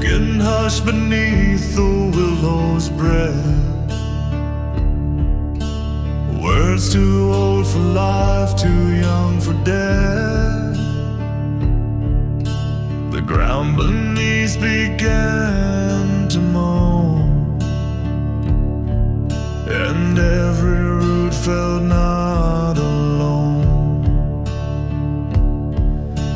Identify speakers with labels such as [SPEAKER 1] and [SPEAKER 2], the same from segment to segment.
[SPEAKER 1] Getting hushed beneath the willow's breath. Words too old for life, too young for death. The ground beneath began to moan, and every root felt not alone.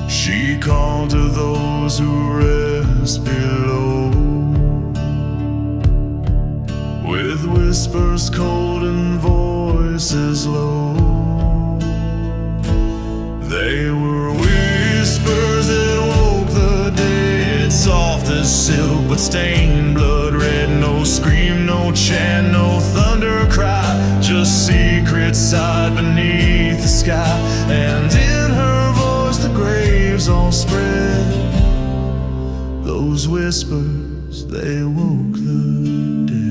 [SPEAKER 1] She called to those who rest below, with whispers cold and voices low. They were whispers that woke the dead, soft as silk but stained blood red. No scream, no chant, no thunder cry, just secret sighed beneath the sky. And in her voice the graves all spread. Those whispers, they woke the dead.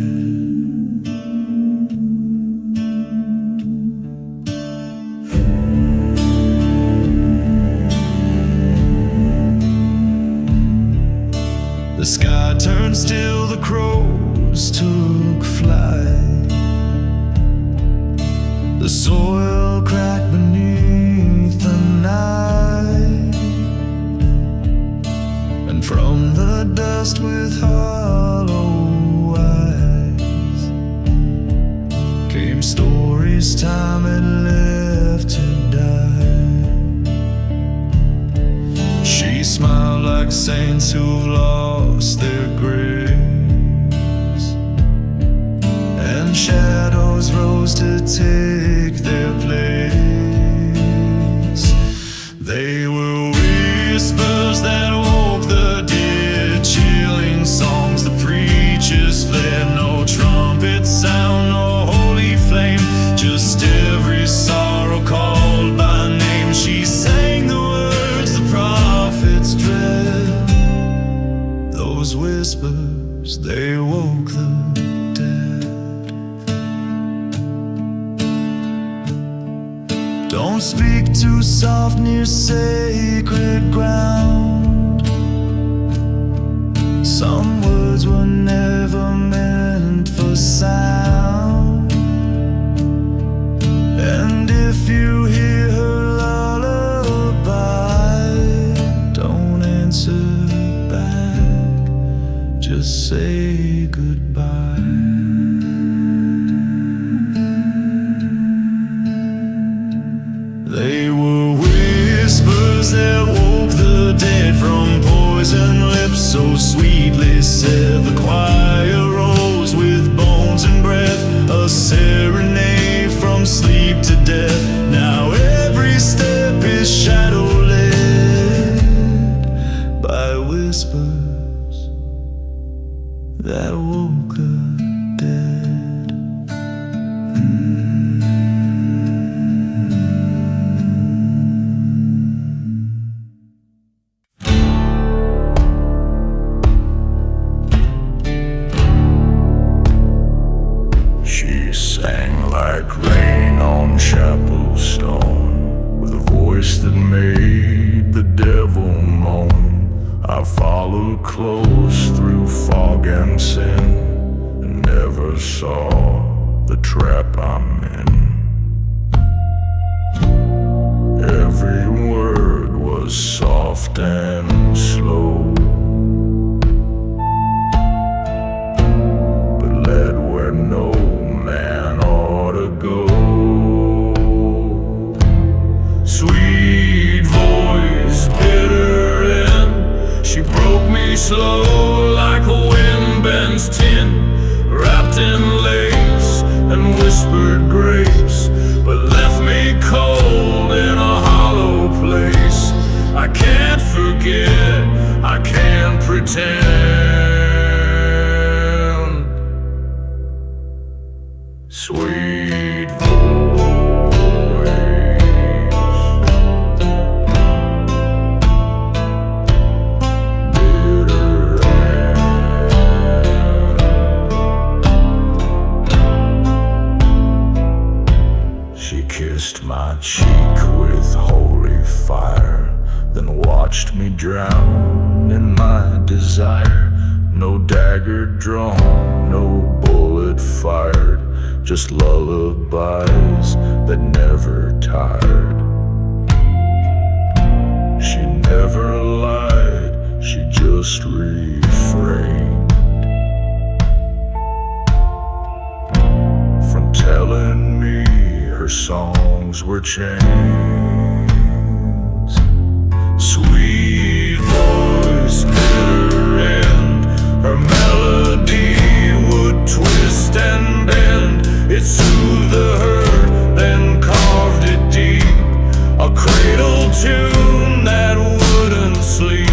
[SPEAKER 1] The sky turned still, the crows took flight. The soil cracked beneath the night, and from the dust with hollow eyes came stories time had left to die. She smiled like saints who've lost their grace, and shadows rose to take their place. They were whispers that woke the dead, chilling songs the preachers fled. No trumpet sound, no holy flame, just every sorrow called by name. She sang the words the prophets dread. Those whispers, they woke the dead. Don't speak too soft near sacred ground. Some words were never meant for sound. And if you hear her lullaby, don't answer back, just say goodbye. They were whispers that woke the dead, from poison lips so sweetly said. The choir rose with bones and breath, a serenade from sleep to death. Now every step is shadow-led by whispers that woke the dead. She sang like rain on chapel stone, with a voice that made the devil moan. I followed close through fog and sin, and never saw the trap I'm in. Every word was soft and slow, but led where no man ought to go. Sweet voice, bitter end, she broke me slow like a wind bends tin, wrapped in lace and whispered grace, but left me cold in a hollow place. I can't forget, dagger drawn, no bullet fired, just lullabies that never tired. She never lied, she just refrained from telling me her songs were chains. Sweet voice, bitter end, her melody would twist and bend. It soothed the hurt, then carved it deep, a cradle tune that wouldn't sleep.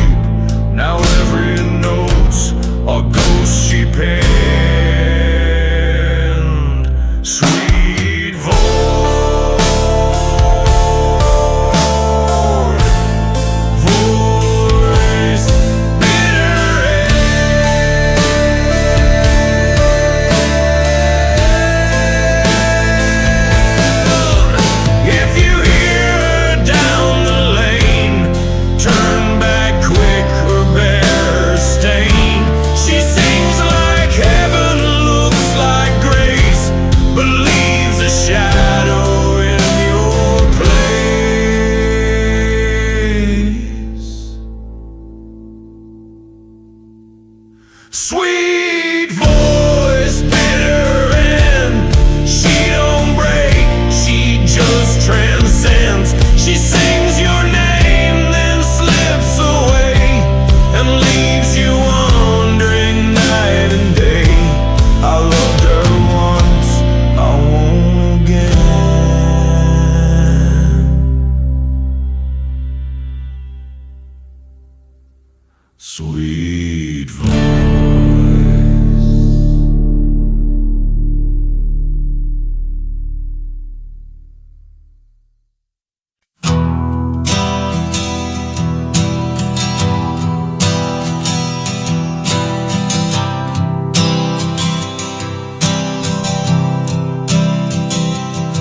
[SPEAKER 1] Now every note's a ghost she penned. Sweet voice, bitter end. If you hear her down the lane, turn back quick or bear stain. She sings like heaven, looks like grace, but leaves a shadow in your place. Sweet voice, bitter end. She don't break, she just transcends. She sings your name, then slips away and leaves you wandering night and day. I loved her once, I won't again. Sweet voice.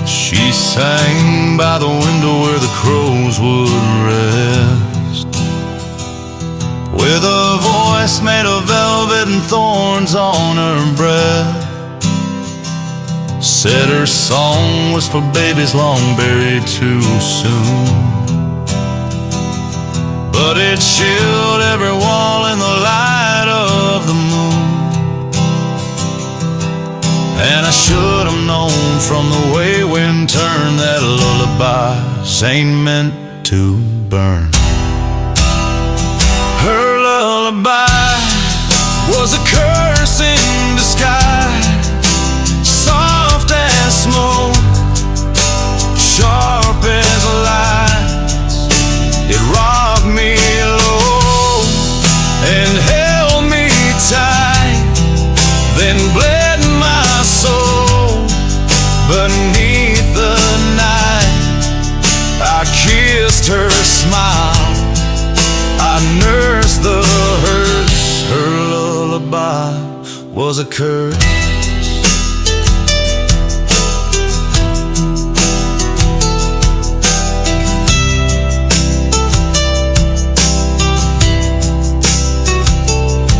[SPEAKER 1] She sang by the window where the crows would rest, with a voice made of velvet and thorns on her breath. Said her song was for babies long buried too soon, but it chilled every wall in the light of the moon. And I should have known from the way wind turned that lullabies ain't meant to burn. Her lullaby was a curse in disguise, soft as smoke, sharp as lies. It rocked me low and held me tight, then bled my soul beneath the night. I kissed her smile, I nursed the hurts. Her lullaby was a curse.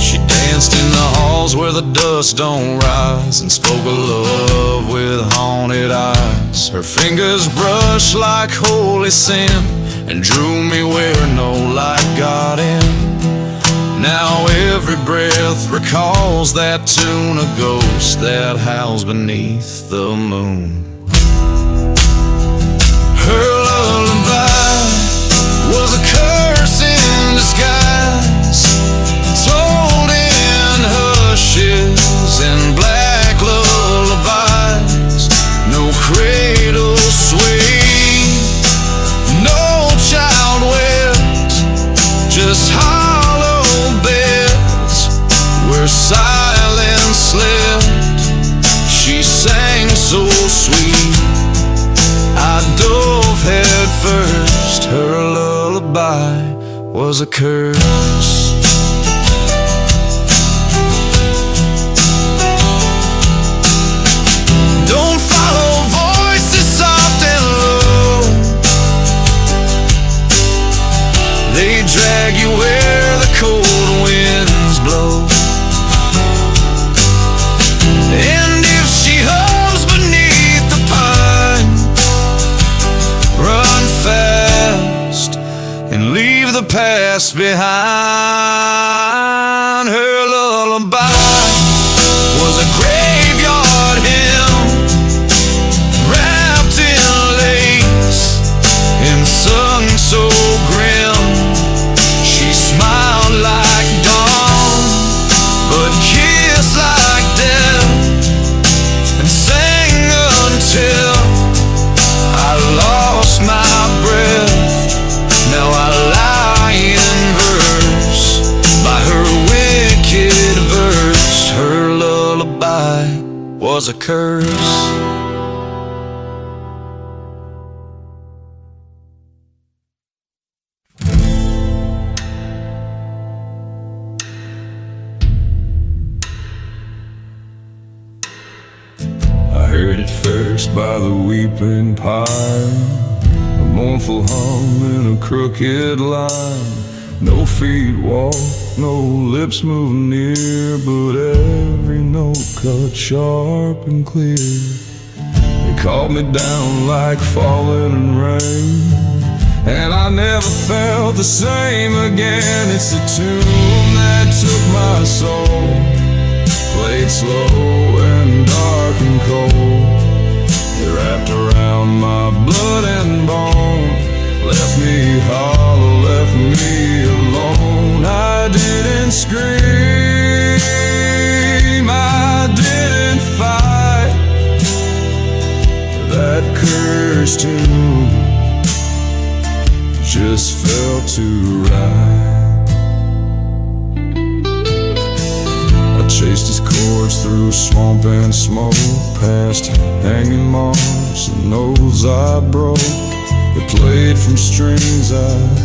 [SPEAKER 1] She danced in the halls where the dust don't rise, and spoke of love with haunted eyes. Her fingers brushed like holy sin and drew me where no light got in. Now every breath recalls that tune, a ghost that howls beneath the moon. Her lullaby was a curse in disguise, told in hushes and black lullabies. No cradle swing, no child wept, just hollow beds where silence slept. She sang so sweet, I dove head first. Her lullaby was a curse. Don't follow voices soft and low, they drag you where the cold winds blow. left behind. Her lullaby was a graveyard hymn wrapped in lace and sung so grim. She smiled like dawn, but kissed like death, and sang until I lost my breath. Now I lie in verse by her wicked verse. Her lullaby was a curse. I heard it first by the weeping pine, a mournful hum in a crooked line. No feet walk, no lips move near, but every note cut sharp and clear. It called me down like falling rain, and I never felt the same again. It's the tune that took my soul, played slow and dark and cold. It wrapped around my blood and bone, left me hollow, left me alone. I didn't scream, I didn't fight. That cursed tune just felt too right. I chased his chords through swamp and smoke, past hanging moss and those I broke. It played from strings I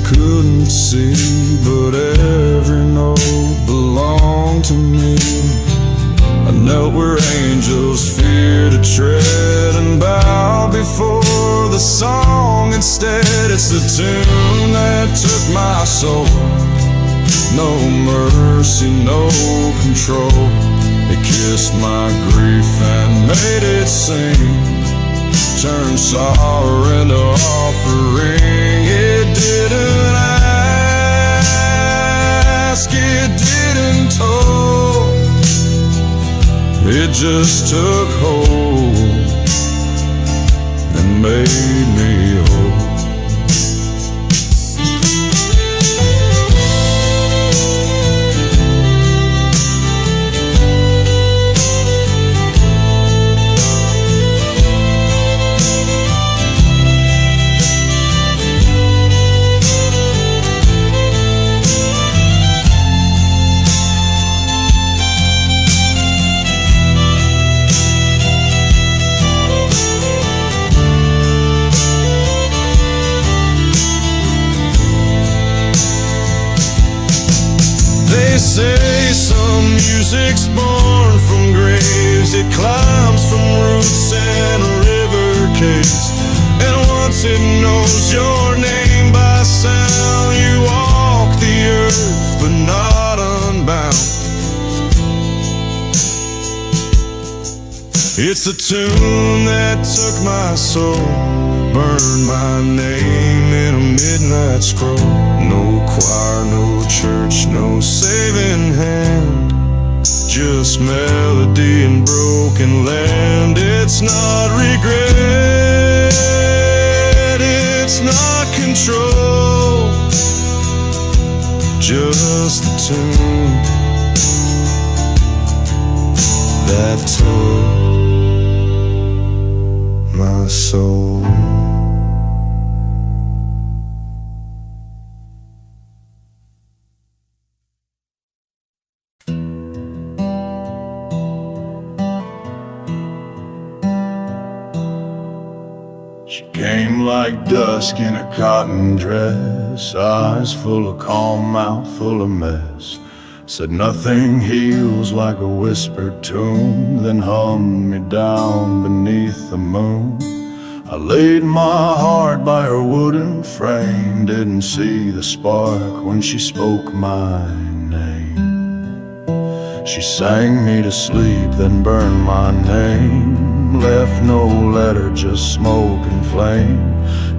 [SPEAKER 1] couldn't see, but every note belonged to me. I knelt where angels fear to tread and bow before the song instead. It's the tune that took my soul, no mercy, no control. It kissed my grief and made it sing, turned sorrow into offering. It didn't ask, it didn't toll, it just took hold and made me whole. They say some music's born from graves, it climbs from roots and river caves, and once it knows your name by sound, you walk the earth but not unbound. It's the tune that took my soul, burned my name in a midnight scroll. No choir, no church, no saving hand, just melody and broken land. It's not regret, it's not control, just the tune that took my soul. She came like dusk in a cotton dress, eyes full of calm, mouth full of mess. Said nothing heals like a whispered tune, then hummed me down beneath the moon. I laid my heart by her wooden frame, didn't see the spark when she spoke my name. She sang me to sleep, then burned my name, left no letter, just smoke and flame.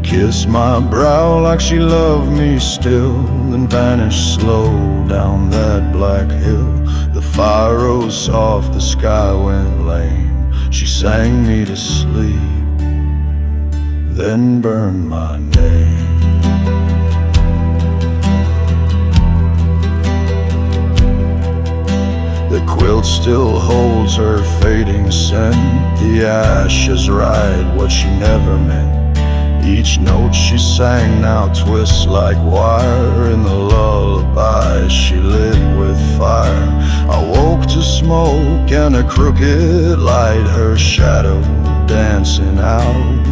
[SPEAKER 1] Kissed my brow like she loved me still, then vanished slow down that black hill. The fire rose soft, the sky went lame. She sang me to sleep, then burned my name. The quilt still holds her fading scent. The ashes write what she never meant. Each note she sang now twists like wire in the lullaby she lit with fire. I woke to smoke and a crooked light, her shadow dancing out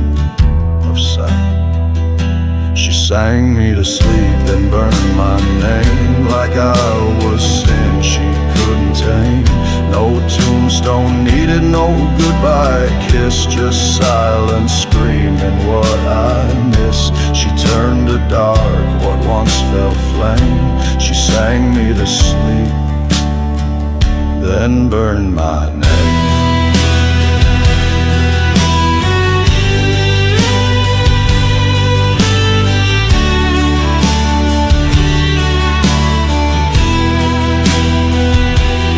[SPEAKER 1] of sight. She sang me to sleep, then burned my name like I was sin she couldn't tame. No tombstone needed, no goodbye kiss, just silence screaming what I miss. She turned to dark what once felt flame. She sang me to sleep, then burned my name.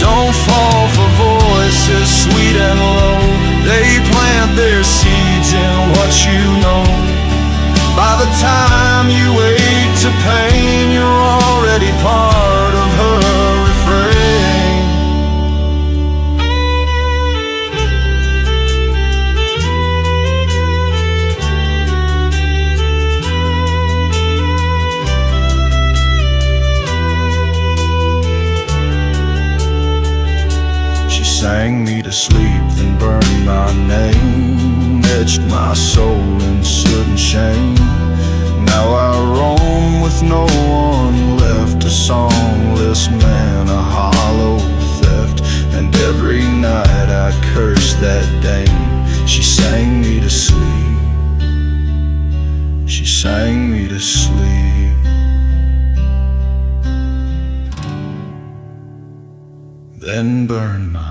[SPEAKER 1] Don't fall for voices sweet and low. They plant their seeds in what you know. By the time you wake to pain, you're already part of her refrain. Sang me to sleep, then burned my name. Etched my soul in soot and shame. Now I roam with no one left, a songless man, a hollow theft. And every night I curse that dame. She sang me to sleep, she sang me to sleep, then burned my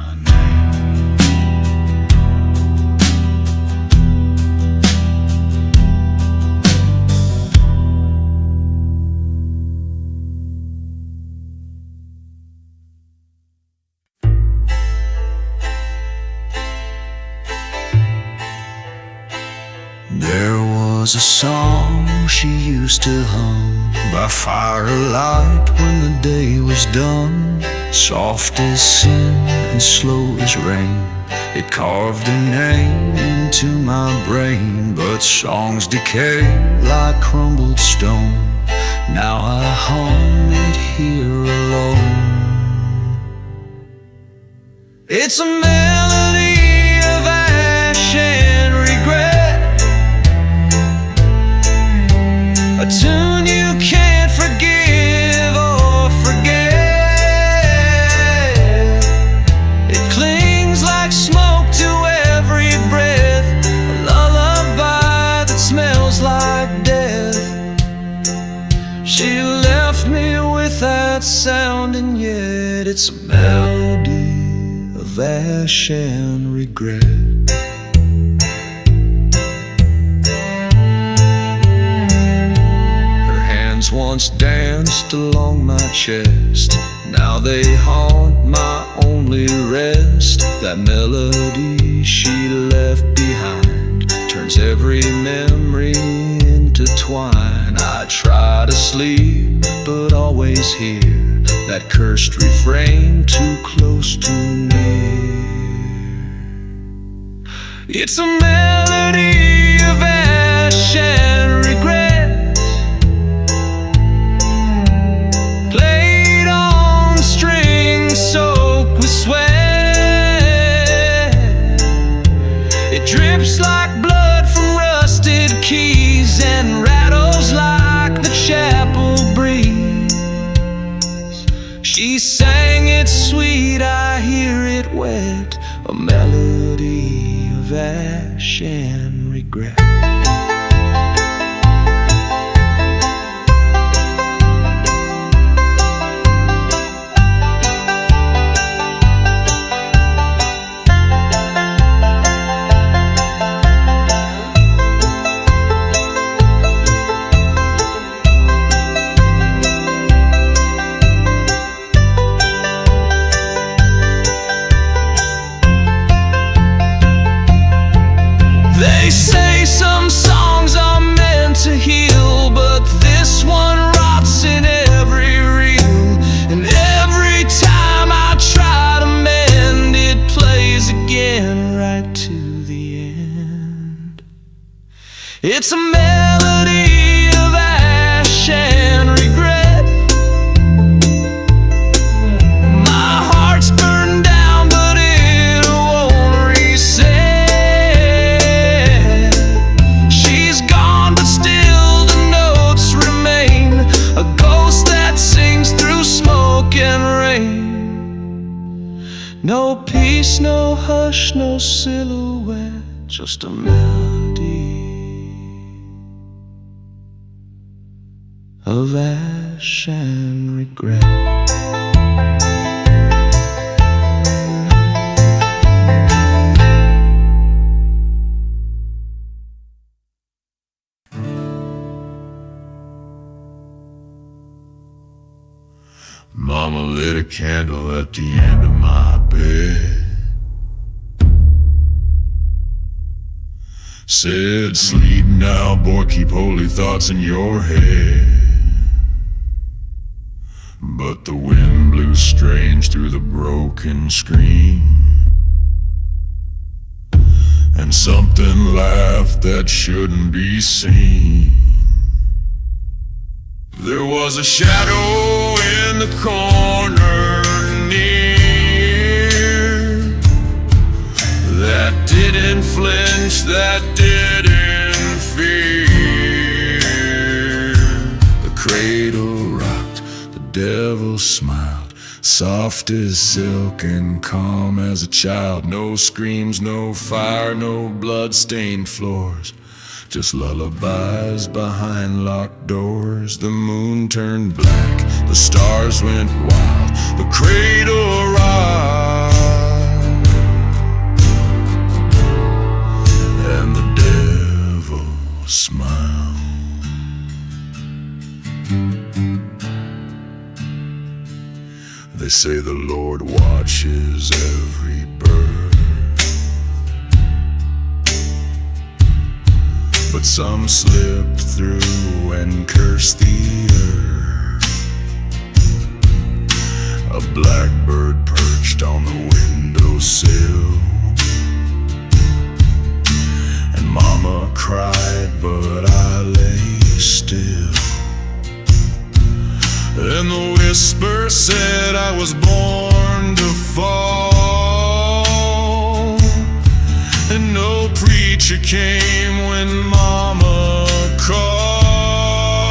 [SPEAKER 1] There was a song she used to hum by firelight when the day was done. Soft as sin and slow as rain, it carved a name into my brain. But songs decay like crumbled stone. Now I hum it here alone. It's a melody of ash and regret, a tune you can't forgive or forget. It clings like smoke to every breath, a lullaby that smells like death. She left me with that sound, and yet it's a melody of ash and regret. Once danced along my chest, now they haunt my only rest. That melody she left behind turns every memory into twine. I try to sleep, but always hear that cursed refrain too close to near. It's a melody of ash and regret, soaked with sweat. It drips like blood from rusted keys and rattles like the chapel breeze. She sang it sweet, I hear it wet, a melody of ash and regret. It's a melody of ash and regret. My heart's burned down, but it won't reset. She's gone, but still the notes remain, a ghost that sings through smoke and rain. No peace, no hush, no silhouette, just a melody of ash and regret. Mama lit a candle at the end of my bed, said, sleep now, boy, keep holy thoughts in your head. But the wind blew strange through the broken screen, and something laughed that shouldn't be seen. There was a shadow in the corner near, that didn't flinch, that didn't fear. The cradle rocked, the devil smiled, soft as silk and calm as a child. No screams, no fire, no blood-stained floors, just lullabies behind locked doors. The moon turned black, the stars went wild, the cradle rocked, and the devil smiled. They say the Lord watches every bird, but some slipped through and cursed the earth. A blackbird perched on the windowsill, and Mama cried, but I lay still. And the whisper said I was born to fall, and no preacher came when Mama called.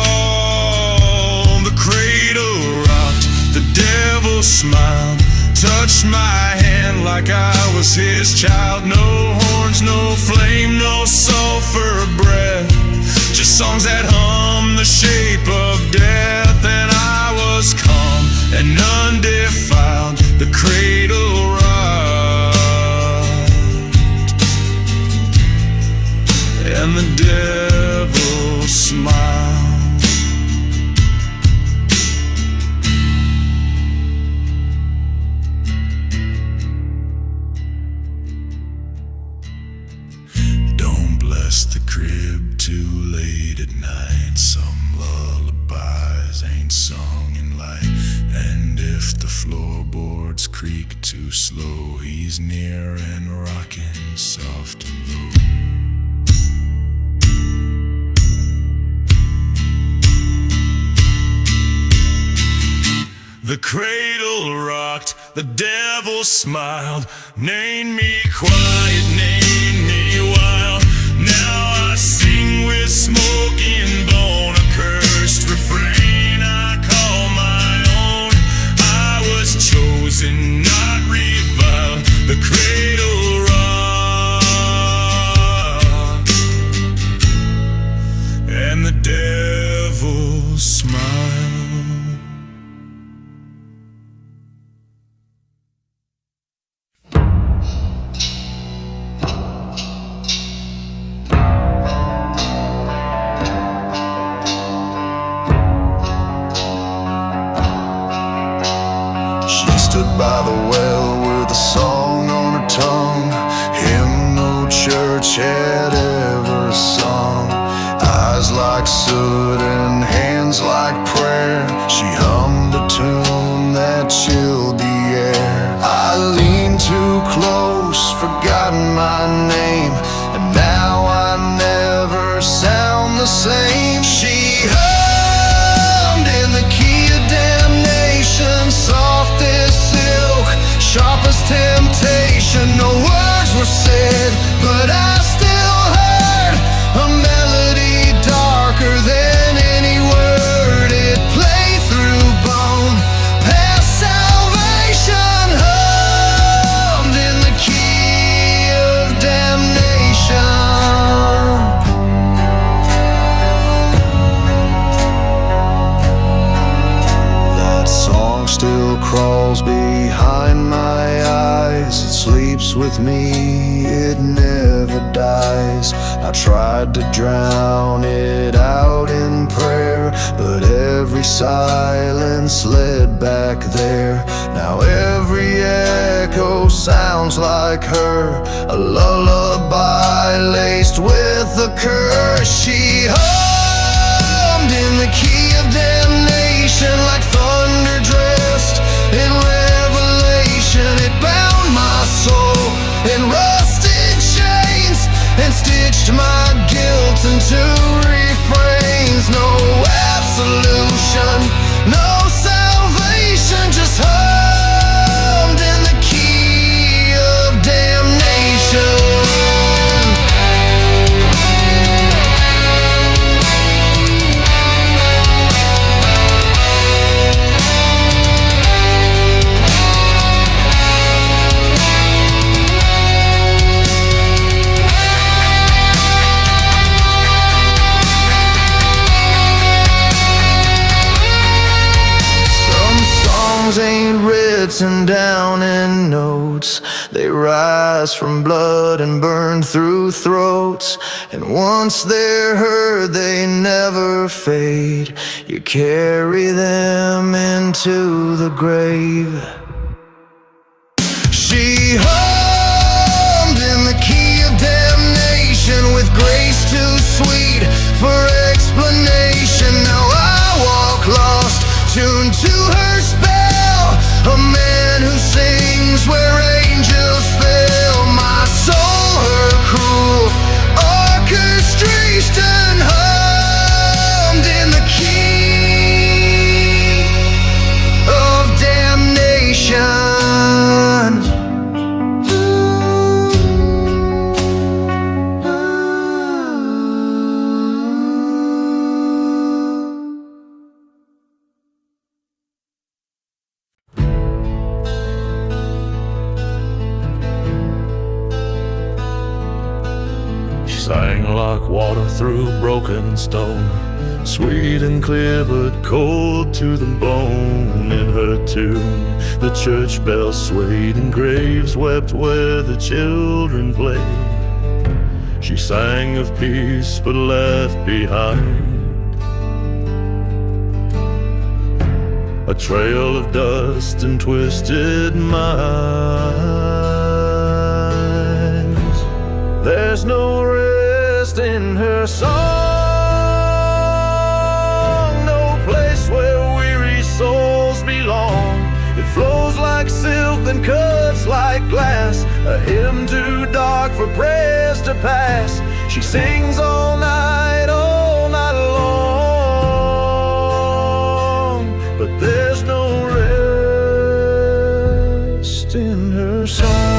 [SPEAKER 1] The cradle rocked, the devil smiled, touched my hand like I was his child. No horns, no flame, no sulfur breath, just songs that hum the shape of death. And I was calm and undefiled, the cradle rocked, and the devil smiled. Don't bless the crib too late at night, some lullabies ain't sung in light. And if the floorboards creak too slow, he's near and rocking soft and low. The cradle rocked, the devil smiled, named me quiet, named me wild. Now I sing with smoking bone, a cursed refrain I call my own. I was chosen, not reviled, the cradle rocked, and the devil smiled. sleeps with me, it never dies. I tried to drown it out in prayer, but every silence led back there. Now every echo sounds like her, a lullaby laced with a curse. She hummed in the key of damnation, like thunder dressed in revelation. It bound my soul in rusted chains and stitched my guilt into refrains. No absolution, no salvation, just hummed in the key of damnation. Ain't written down in notes, they rise from blood and burn through throats. And once they're heard, they never fade. You carry them into the grave. She hummed in the key of damnation, with grace too sweet for explanation. Now I walk lost, tuned to her spell, a man who sings where angels fell. My soul, her cruel orchestration, hummed in the key of damnation.
[SPEAKER 2] Sang like water through broken stone, sweet and clear but cold to the bone. In her tune the church bells swayed and graves wept where the children played. She sang of peace but left behind a trail of dust and twisted minds. There's no rest in her song, no place where weary souls belong. It flows like silk, then cuts like glass, a hymn too dark for prayers to pass. She sings all night long, but there's no rest in her song.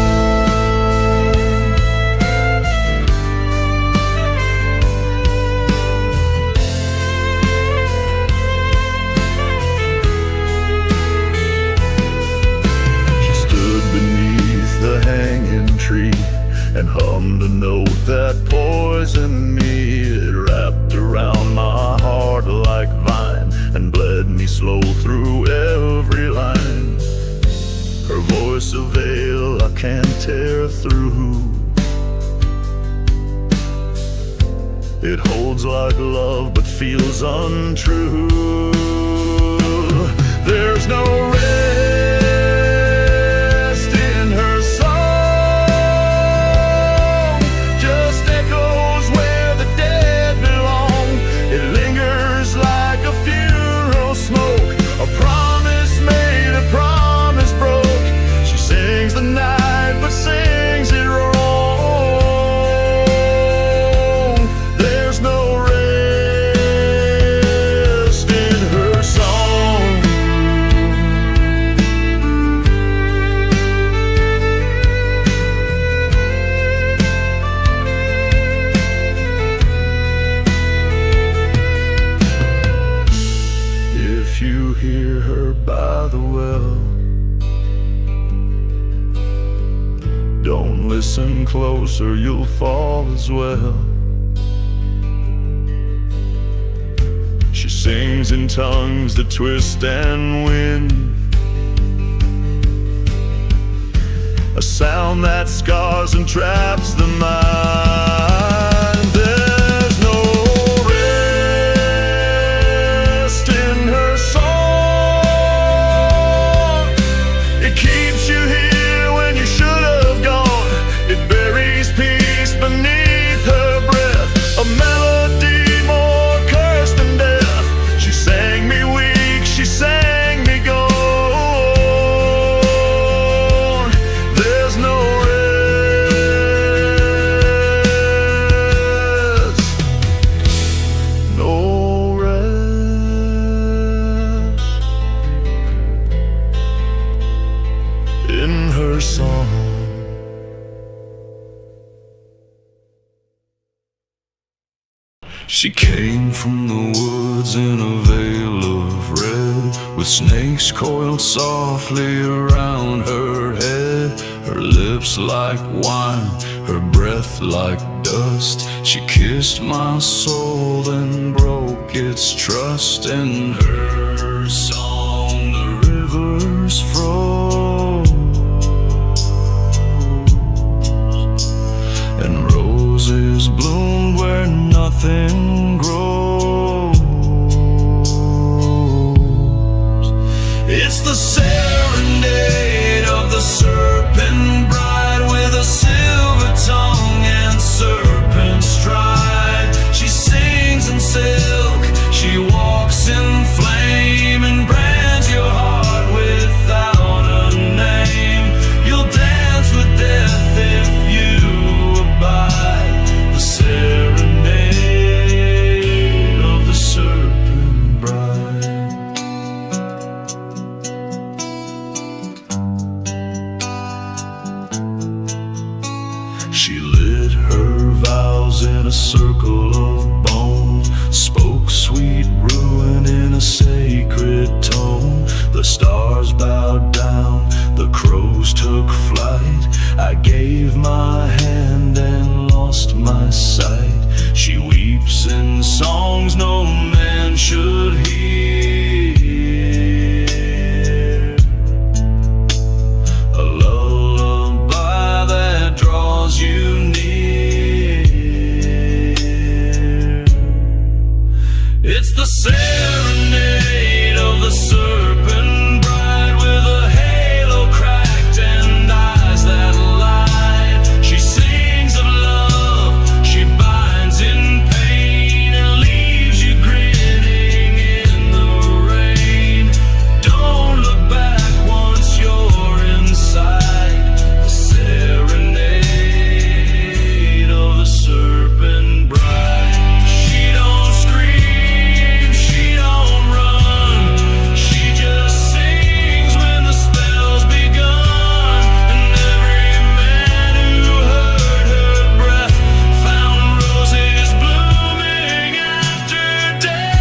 [SPEAKER 2] And hummed a note that poisoned me. It wrapped around my heart like vine and bled me slow through every line. Her voice a veil I can't tear through. It holds like love but feels untrue. There's no rest in her song, listen closer, you'll fall as well. She sings in tongues that twist and win, a sound that scars and traps the mind. There's no rest in her song. It keeps you here when you should have gone. It buries peace beneath her breath, a melody more cursed than death. She sang me weak, she sang me gone. There's no rest, no rest in her song. She came from the woods in a veil of red, with snakes coiled softly around her head. Her lips like wine, her breath like dust. She kissed my soul, then broke its trust. In her song the rivers froze, and roses bloomed where nothing grows. It's the serenade of the serpent bride, with a silver tongue and serpent stride. She sings in silk, she walks in flame, and brands your heart without a name. You'll dance with death if you abide. The serenade of the serpent bride. She lit her vows in a circle of bone, spoke sweet ruin in a sacred tone. The stars bowed down, the crows took flight. I gave my hand and lost my sight. She weeps in songs no man should hear, a lullaby that draws you near. It's the serenade of the serpent bride, with a halo cracked and eyes that lied. She sings of love, she binds in pain, and leaves you grinning in the rain. Don't look back once you're inside. The serenade of the serpent bride. She don't scream, she don't run, she just sings when the spell's begun. And every man who heard her breath found roses blooming after death.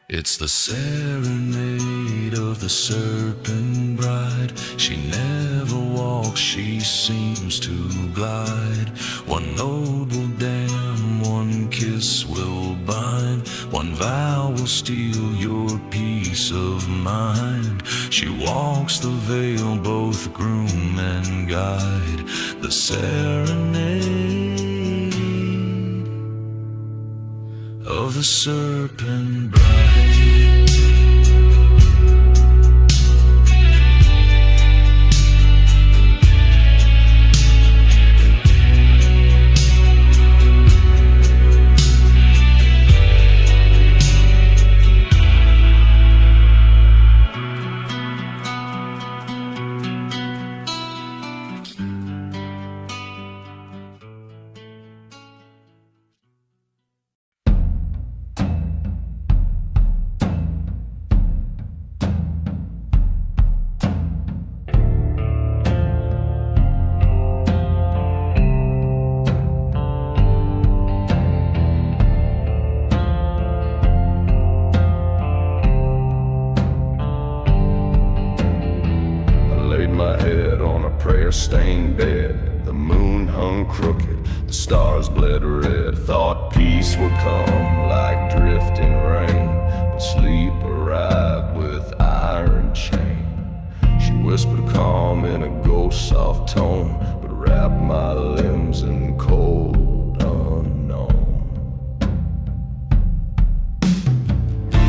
[SPEAKER 2] It's the serenade of the serpent bride. She never walks, she seems to glide. One note will damn, one kiss will bind, one vow will steal your peace of mind. She walks the veil, both groom and guide. The serenade of the serpent bride. Prayer-stained bed, the moon hung crooked, the stars bled red. Thought peace would come like drifting rain, but sleep arrived with iron chain.
[SPEAKER 1] whispered calm in a ghost soft tone, but wrapped my limbs in cold unknown.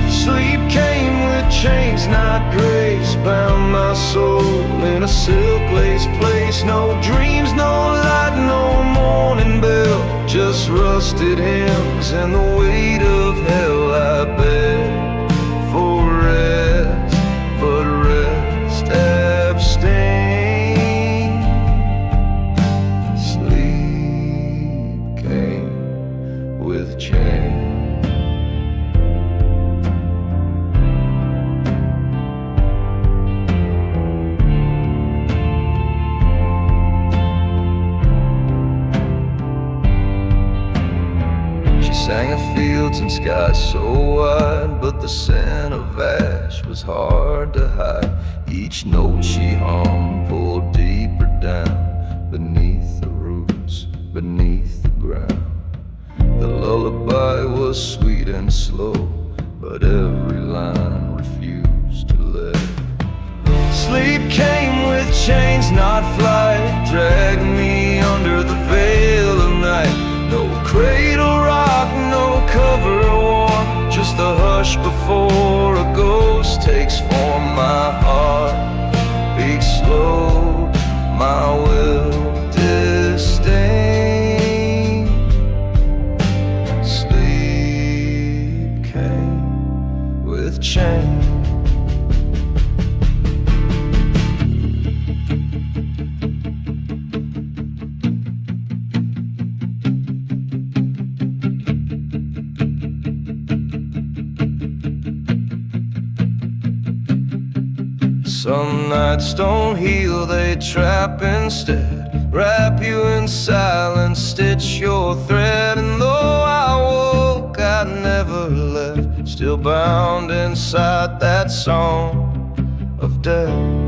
[SPEAKER 1] Sleep came with chains, not grace, bound my soul in a silk-laced place. No dreams, no light, no morning bell, just rusted hymns and the weight of hell. I beg for rest, but rest abstain. Sleep came with change. Sang of fields and skies so wide, but the scent of ash was hard to hide. Each note she hummed pulled deeper down, beneath the roots, beneath the ground. The lullaby was sweet and slow, but every line refused to let. Sleep came with chains, not flight, dragged me under the veil of night. No cradle rock, no cover warm, just the hush before a ghost takes form. My heart beats slow, my will disdain. Sleep came with change. Some nights don't heal, they trap instead. Wrap you in silence, stitch your thread. And though I woke, I never left, still bound inside that song of death.